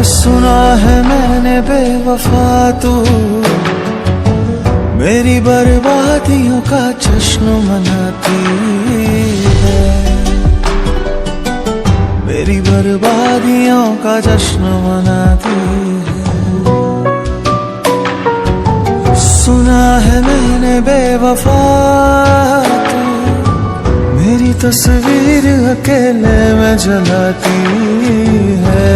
सुना है मैंने बेवफा तू मेरी बर्बादियों का जश्न मनाती है, मेरी बर्बादियों का जश्न मनाती है। सुना है मैंने बेवफा तू मेरी तस्वीर अकेले में जलाती है,